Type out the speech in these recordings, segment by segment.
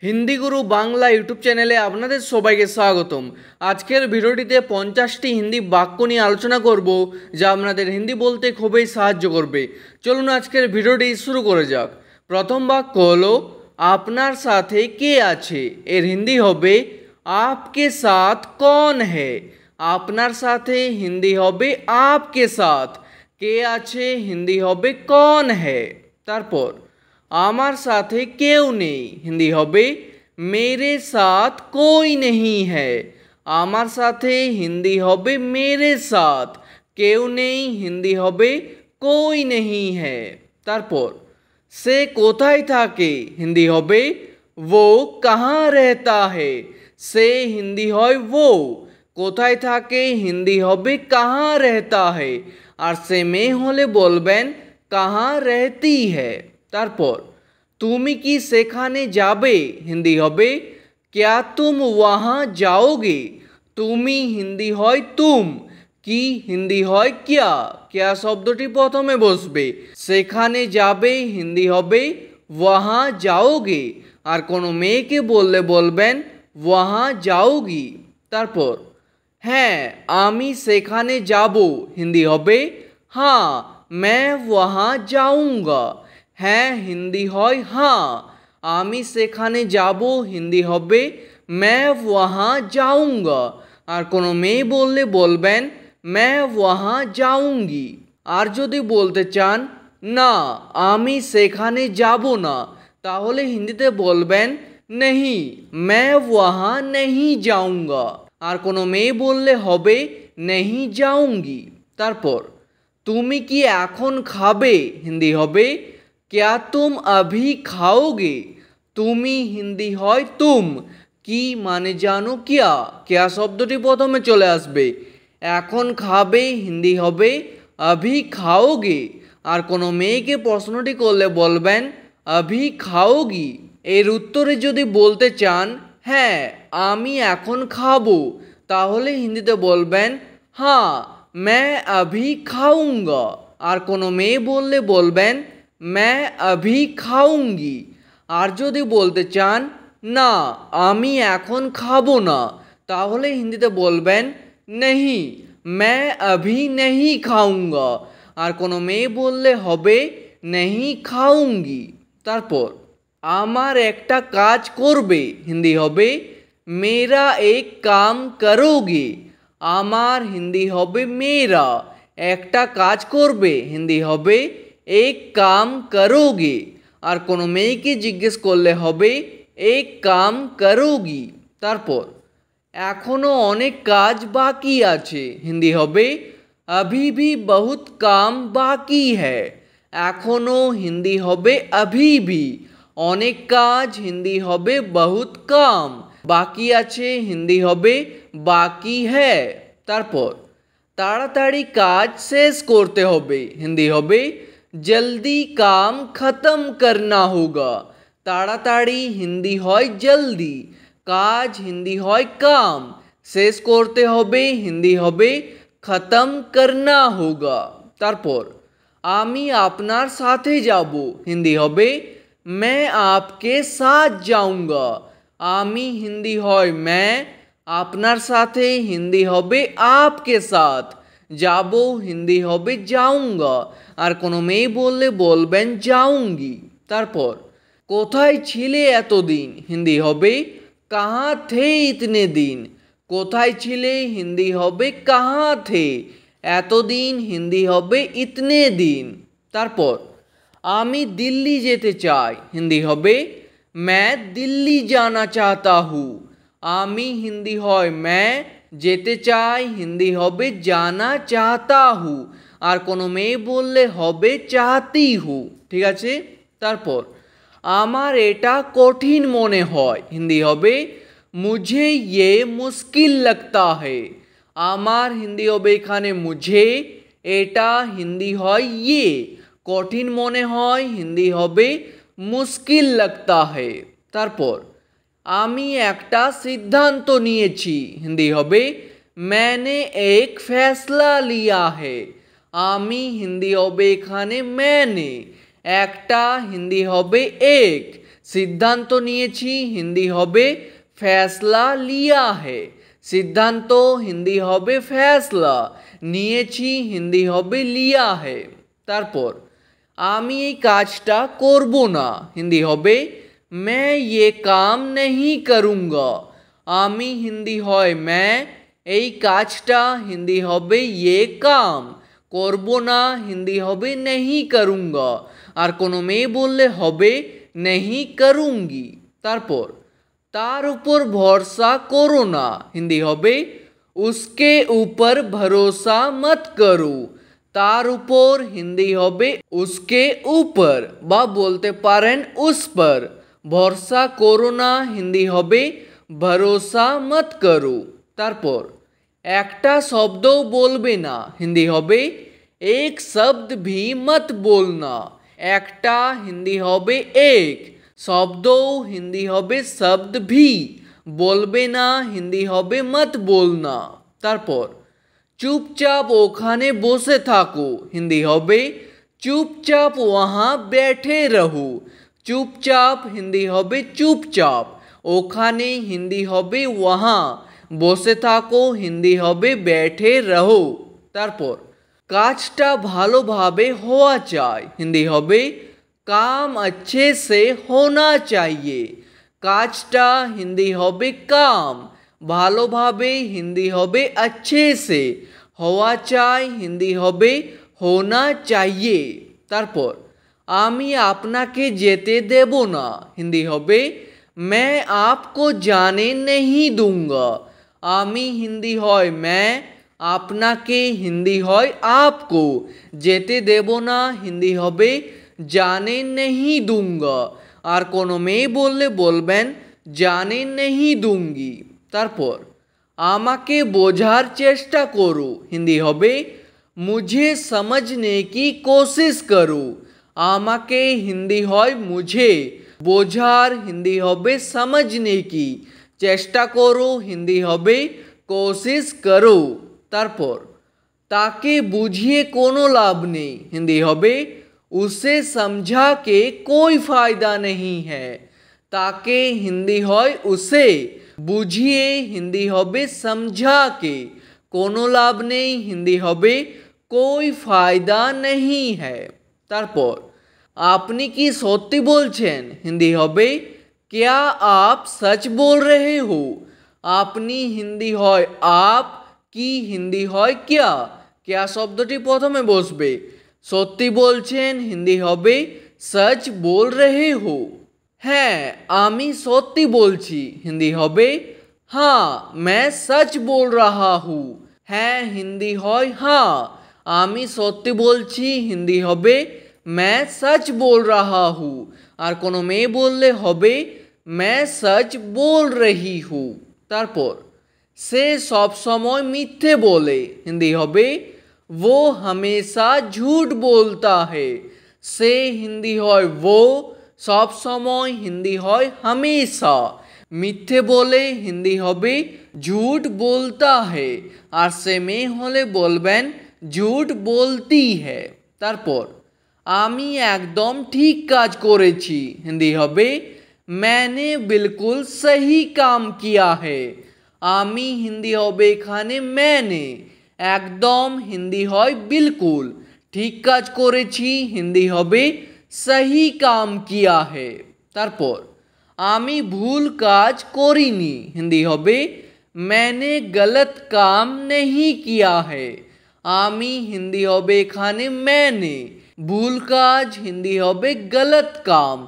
হিন্দি গুরু Bangla YouTube চ্যানেলে আপনাদের সবাইকে স্বাগতম। আজকের ভিডিওটিতে 50টি হিন্দি বাক্য নিয়ে আলোচনা করব, যা আপনাদের হিন্দি বলতে খুবই সাহায্য করবে। চলুন আজকের ভিডিওটি শুরু করে যাক। প্রথম বাক্য হলো আপনার সাথে কে আছে। এর হিন্দি হবে आपके साथ कौन है। আপনার সাথে হিন্দি হবে आपके साथ, কে আছে হিন্দি হবে कौन है। তারপর আমার সাথে কেউ নেই হিন্দি হবে मेरे साथ कोई नहीं है। আমার সাথে হিন্দি হবে मेरे साथ, কেউ নেই হিন্দি হবে कोई नहीं है। তারপর সে কোথায় থাকে হিন্দি হবে वो कहाँ रहता है। সে হিন্দি হয় वो, কোথায় থাকে হিন্দি হবে कहाँ रहता है। আর সে মেয়ে হলে বলবেন कहाँ रहती है। তারপর তুমি কি সেখানে যাবে হিন্দি হবে क्या तुम वहाँ जाओगे। তুমি হিন্দি হয় तुम, কি হিন্দি হয় क्या। क्या শব্দটি প্রথমে বসবে। সেখানে যাবে হিন্দি হবে वहाँ जाओगे। আর কোনো মেয়েকে বললে বলবেন वहाँ जाओगी। তারপর হ্যাঁ আমি সেখানে যাব হিন্দি হবে हाँ मैं वहाँ जाऊँगा। হ্যাঁ হিন্দি হয় हाँ, আমি সেখানে যাব হিন্দি হবে मैं वहाँ जाऊँगा। আর কোনো মেয়ে বললে বলবেন मैं वहाँ जाऊँगी। আর যদি বলতে চান না আমি সেখানে যাব না, তাহলে হিন্দিতে বলবেন नहीं मैं वहाँ नहीं जाऊँगा। আর কোনো মেয়ে বললে হবে नहीं जाऊँगी। তারপর তুমি কি এখন খাবে হিন্দি হবে क्या तुम अभी खाओगे। তুমি হিন্দি হয় तुम, কি মানে জানো क्या শব্দটি প্রথমে চলে আসবে। এখন খাবে হিন্দি হবে अभी खाओगे। আর কোনো মেয়েকে প্রশ্নটি করলে বলবেন अभी खाओगी। এর উত্তরে যদি বলতে চান হ্যাঁ আমি এখন খাবো, তাহলে হিন্দিতে বলবেন हाँ मैं अभी खाऊंगा। আর কোনো মেয়ে বললে বলবেন मैं अभी खाऊंगी। আর যদি বলতে চান না আমি এখন খাবো না, তাহলে হিন্দিতে বলবেন नहीं मैं अभी नहीं खाऊंगा। আর কোনো মেয়ে বললে হবে नहीं खाऊंगी। তারপর আমার একটা কাজ করবে হিন্দি হবে मेरा एक काम करोगे। আমার হিন্দি হবে मेरा, একটা কাজ করবে হিন্দি হবে एक काम करोगे। আর কোনো মেয়েকে জিজ্ঞেস করলে হবে एक काम करोगी। তারপর এখনো অনেক কাজ বাকি আছে হিন্দি হবে अभी भी बहुत काम बाकी है। এখনো হিন্দি হবে अभी भी, অনেক কাজ হিন্দি হবে बहुत काम, বাকি আছে হিন্দি হবে বাকি है। তারপর তাড়াতাড়ি কাজ শেষ করতে হবে হিন্দি হবে जल्दी काम खत्म करना होगा। তাড়াতাড়ি হিন্দি হয় जल्दी, কাজ হিন্দি হয় काम, শেষ করতে হবে হিন্দি হবে खत्म करना होगा। তারপর আমি আপনার সাথে যাব হিন্দি হবে मैं आपके साथ जाऊंगा। আমি হিন্দি হয় मैं, আপনার সাথে হিন্দি হবে आपके साथ, যাব হিন্দি হবে जाऊंगा। আর কোনো মেয়ে বললে বলবেন जाऊंगी। তারপর কোথায় ছিলে এতদিন হিন্দি হবে कहाँ थे इतने दिन। কোথায় ছিলে হিন্দি হবে कहाँ थे, এতদিন হিন্দি হবে इतने दिन। তারপর আমি দিল্লি যেতে চাই হিন্দি হবে मैं दिल्ली जाना चाहता हूँ। আমি হিন্দি হয় मैं, যেতে চাই হিন্দি হবে जाना चाहता हूँ। আর কোনো মেয়ে বললে হবে चाहती हूँ। ঠিক আছে। তারপর আমার এটা কঠিন মনে হয় হিন্দি হবে मुझे ये मुश्किल लगता है। আমার হিন্দি হবে এখানে मुझे, এটা হিন্দি হয় ये, কঠিন মনে হয় হিন্দি হবে মুশকিল लगता है। তারপর আমি একটা সিদ্ধান্ত নিয়েছি হিন্দি হবে मैंने एक फैसला लिया है। আমি হিন্দি হবে এখানে मैंने, একটা হিন্দি হবে एक, সিদ্ধান্ত নিয়েছি হিন্দি হবে ফ্যাসলা লিয়া হে। সিদ্ধান্ত হিন্দি হবে ফ্যাসলা, নিয়েছি হিন্দি হবে লিয়া হে। তারপর আমি এই কাজটা করব না, হিন্দি হবে मैं ये काम नहीं करूँगा। আমি হিন্দি হয় मैं, এই কাজটা হিন্দি হবে ये काम, করব না হিন্দি হবে नहीं करूँगा। আর কোনো মেয়ে বললে হবে नहीं करूँगी। তারপর তার উপর ভরসা করো না, হিন্দি হবে उसके ऊपर भरोसा मत करो। তার উপর হিন্দি হবে उसके ऊपर বা বলতে পারেন उस पर। ভরসা করো না হিন্দি হবে ভরসা মত করো। তারপর একটা শব্দও বলবে না, হিন্দি হবে एक शब्द भी मत बोलना। একটা হিন্দি হবে एक, শব্দও হিন্দি হবে শব্দ भी, বলবে না হিন্দি হবে মত बोलना। তারপর চুপচাপ ওখানে বসে থাকো, হিন্দি হবে চুপচাপ वहाँ बैठे रहो। চুপচাপ হিন্দি হবে চুপচাপ, ওখানে হিন্দি হবে वहाँ, বসে থাকো হিন্দি হবে बैठे रहो। তারপর কাজটা ভালোভাবে হওয়া চাই, হিন্দি হবে काम अच्छे से होना चाहिए। কাজটা হিন্দি হবে काम, ভালোভাবে হিন্দি হবে अच्छे से, হওয়া চাই হিন্দি হবে होना चाहिए। তারপর আমি আপনাকে যেতে দেব না, হিন্দি হবে मैं आपको जाने नहीं दूंगा। আমি হিন্দি হয় मैं, আপনাকে হিন্দি হয় आपको, যেতে দেব না হিন্দি হবে जाने नहीं दूंगा। আর কোনো মেয়ে বললে বলবেন जाने नहीं दूंगी। তারপর আমাকে বোঝার চেষ্টা করো, হিন্দি হবে मुझे समझने की कोशिश करो। আমাকে হিন্দি হয় मुझे, বোঝার হিন্দি হবে समझने की, চেষ্টা করো হিন্দি হবে कोशिश करो। তারপর তাকে বুঝিয়ে কোনো লাভ নেই, হিন্দি হবে उसे समझा के कोई फायदा नहीं है। তাকে হিন্দি হয় उसे, বুঝিয়ে হিন্দি হবে समझा के, কোনো লাভ নেই হিন্দি হবে कोई फायदा नहीं है। তারপর আপনি কি সত্যি বলছেন, হিন্দি হবে क्या आप सच बोल रहे हो। আপনি হিন্দি হয় आप, কি হিন্দি হয় क्या, क्या শব্দটি প্রথমে বসবে। সত্যি বলছেন হিন্দি হবে सच बोल रहे हो। হ্যাঁ আমি সত্যি বলছি, হিন্দি হবে हाँ मैं सच बोल रहा हूँ। হ্যাঁ হিন্দি হয় हाँ, আমি সত্যি বলছি হিন্দি হবে मैं सच बोल रहा हूँ। আর কোনো মেয়ে বললে হবে मैं सच बोल रही हूँ। তারপর সে সব সময় মিথ্যে বলে, হিন্দি হবে वो हमेशा झूठ बोलता है। সে হিন্দি হয় वो, সব সময় হিন্দি হয় हमेशा, মিথ্যে বলে হিন্দি হবে झूठ बोलता है। আর সে মেয়ে হলে বলবেন झूठ बोलती है। তারপর আমি একদম ঠিক কাজ করেছি, হিন্দি হবে मैंने बिल्कुल सही काम किया है। আমি হিন্দি হবে এখানে मैंने, একদম হিন্দি হয় बिल्कुल, ঠিক কাজ করেছি হিন্দি হবে सही काम किया है। তারপর আমি ভুল কাজ করিনি, হিন্দি হবে मैंने गलत काम नहीं किया है। আমি হিন্দি হবে এখানে मैंने, ভুল কাজ হিন্দি হবে गलत काम,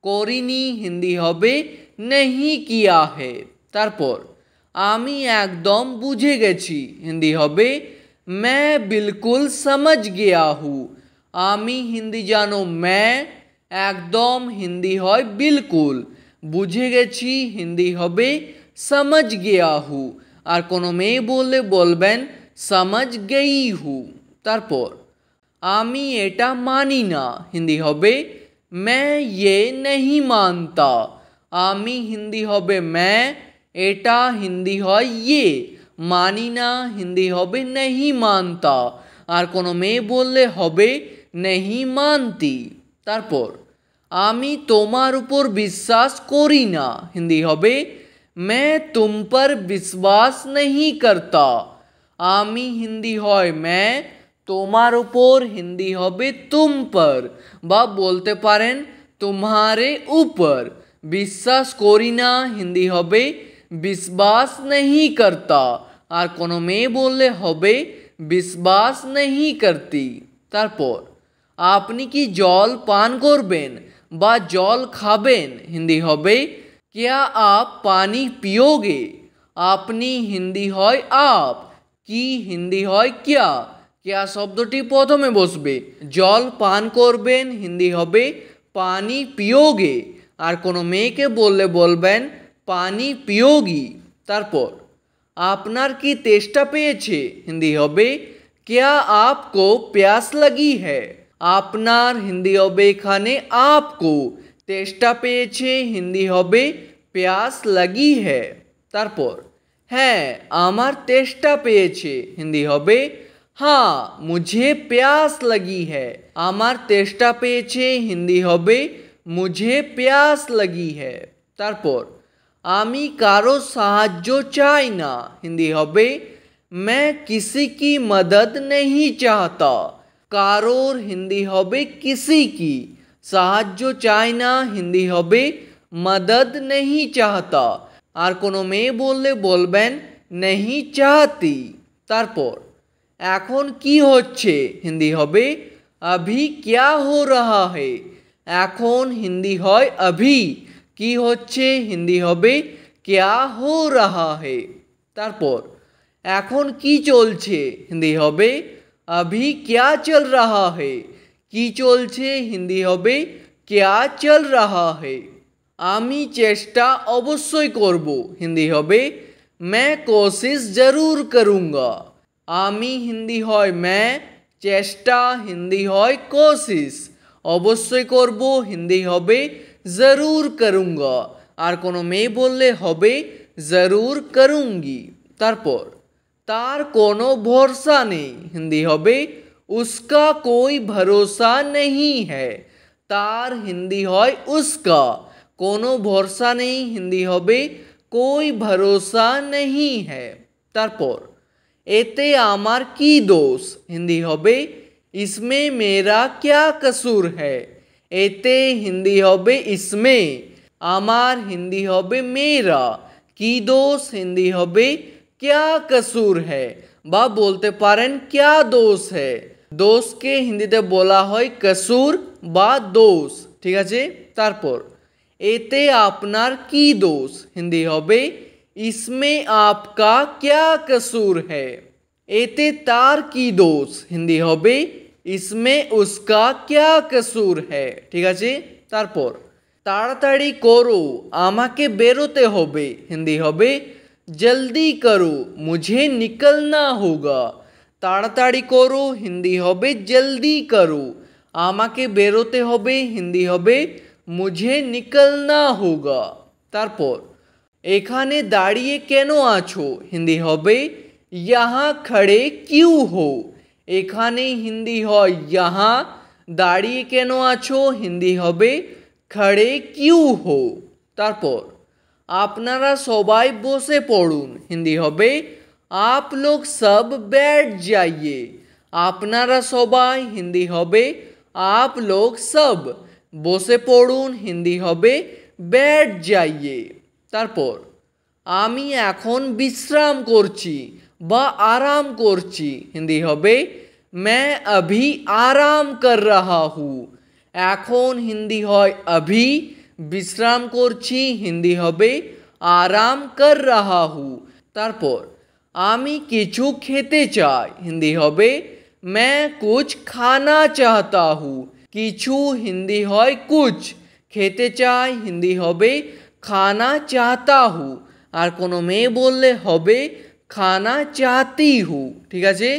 করিনি হিন্দি হবে नहीं किया है। তারপর আমি একদম বুঝে গেছি, হিন্দি হবে मैं बिल्कुल समझ गया हूँ। আমি হিন্দি জানো मैं, একদম হিন্দি হয় बिल्कुल, বুঝে গেছি হিন্দি হবে समझ गया हूँ। আর কোনো মেয়ে বললে বলবেন समझ गई हूँ। তারপর আমি এটা মানি না, হিন্দি হবে मैं ये नहीं मानता। আমি হিন্দি হবে मैं, এটা হিন্দি হয় ये, মানি না হিন্দি হবে नहीं मानता। আর কোনো মেয়ে বললে হবে नहीं मानती। তারপর आमी तोमार ऊपर विश्वास करी ना हिंदी होबे मैं तुम पर विश्वास नहीं करता। आमी हिंदी হয় मैं, তোমার উপর হিন্দি হবে तुम पर বা বলতে পারেন तुम्हारे ऊपर। বিশ্বাস করি না হিন্দি হবে विश्वास नहीं करता আর কোনো মেয়ে বললে হবে विश्वास नहीं करती। তারপর আপনি কি জল পান করবেন বা জল খাবেন হিন্দি হবে क्या आप पानी पियोगे। আপনি হিন্দি হয় आप, কি হিন্দি হয় क्या। क्या শব্দটি প্রথমে বসবে। জল পান করবেন হিন্দি হবে পানি পিয়োগে আর কোনো মেয়েকে বললে বলবেন পানি পিয়োগি। তারপর আপনার কি তেষ্টা পেয়েছে হিন্দি হবে क्या आपको प्यास लगी है। আপনার হিন্দি হবে এখানে आपको, তেষ্টা পেয়েছে হিন্দি হবে प्यास लगी है। তারপর হ্যাঁ আমার তেষ্টা পেয়েছে হিন্দি হবে हाँ मुझे प्यास लगी है। আমার তেষ্টা পেয়েছে হিন্দি হবে मुझे प्यास लगी है। তারপর আমি কারো সাহায্য চাই না হিন্দি হবে मैं किसी की मदद नहीं चाहता। কারোর হিন্দি হবে किसी की, সাহায্য চাই না হিন্দি হবে मदद नहीं चाहता আর কোনো মেয়ে বললে বলবেন नहीं चाहती। তারপর এখন কি হচ্ছে হিন্দি হবে अभी क्या हो रहा है। এখন হিন্দি হয় अभी, কি হচ্ছে হিন্দি হবে क्या हो रहा है। তারপর এখন কি চলছে হিন্দি হবে अभी क्या चल रहा है। কি চলছে হিন্দি হবে क्या चल रहा है। আমি চেষ্টা অবশ্যই করব হিন্দি হবে मैं कोशिश ज़रूर करूँगा। আমি হিন্দি হয় मैं, চেষ্টা হিন্দি হয় कोशिश, অবশ্যই করব হিন্দি হবে ज़रूर करूँगा আর কোনো মেয়ে বললে হবে ज़रूर करूँगी। তারপর তার কোনো ভরসা নেই হিন্দি হবে उसका कोई भरोसा नहीं है। তার হিন্দি হয় उसका, কোনো ভরসা নেই হিন্দি হবে कोई भरोसा नहीं है। তারপর এতে আমার কি দোষ হিন্দি হবে इसमें मेरा क्या कसूर है। এতে হিন্দি হবে इसमें, আমার হিন্দি হবে मेरा, কি দোষ হিন্দি হবে क्या कसूर है বা বলতে পারেন क्या दोष है। দোষকে হিন্দিতে বলা হয় कसूर বা দোষ, ঠিক আছে। তারপর এতে আপনার কি দোষ হিন্দি হবে इसमें आपका क्या कसूर है। এতে তার কি দোষ হিন্দি হবে इसमें उसका क्या कसूर है, ঠিক আছে। তারপর তাড়াতাড়ি করো আমাকে বেরোতে হবে হিন্দি হবে जल्दी करो मुझे निकलना होगा। তাড়াতাড়ি করো হিন্দি হবে जल्दी करो, আমাকে বেরোতে হবে হিন্দি হবে मुझे निकलना होगा। তারপর এখানে দাঁড়িয়ে কেন আছো হিন্দি হবে यहाँ खड़े क्यों हो। এখানে হিন্দি হয় यहाँ, দাঁড়িয়ে কেন আছো হিন্দি হবে खड़े क्यों हो। তারপর আপনারা সবাই বসে পড়ুন হিন্দি হবে आप लोग सब बैठ जाइए। আপনারা সবাই হিন্দি হবে आप लोग सब, বসে পড়ুন হিন্দি হবে बैठ जाइए। তারপর আমি এখন বিশ্রাম করছি বা আরাম করছি হিন্দি হবে मैं अभी आराम कर रहा हूँ। এখন হিন্দি হয় अभी, বিশ্রাম করছি হিন্দি হবে आराम कर रहा हूँ। তারপর আমি কিছু খেতে চাই হিন্দি হবে मैं कुछ खाना चाहता हूँ। কিছু হিন্দি হয় कुछ, খেতে চাই হিন্দি হবে खाना चाहता हूँ আর কোনো মেয়ে বললে হবে खाना चाहती हूँ, ঠিক আছে।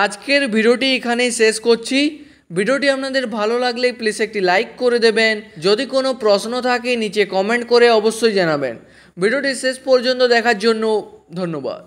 আজকের ভিডিওটি এখানেই শেষ করছি। ভিডিওটি আপনাদের ভালো লাগলে প্লিজ একটি লাইক করে দেবেন। যদি কোনো প্রশ্ন থাকে নিচে কমেন্ট করে অবশ্যই জানাবেন। ভিডিওটি শেষ পর্যন্ত দেখার জন্য ধন্যবাদ।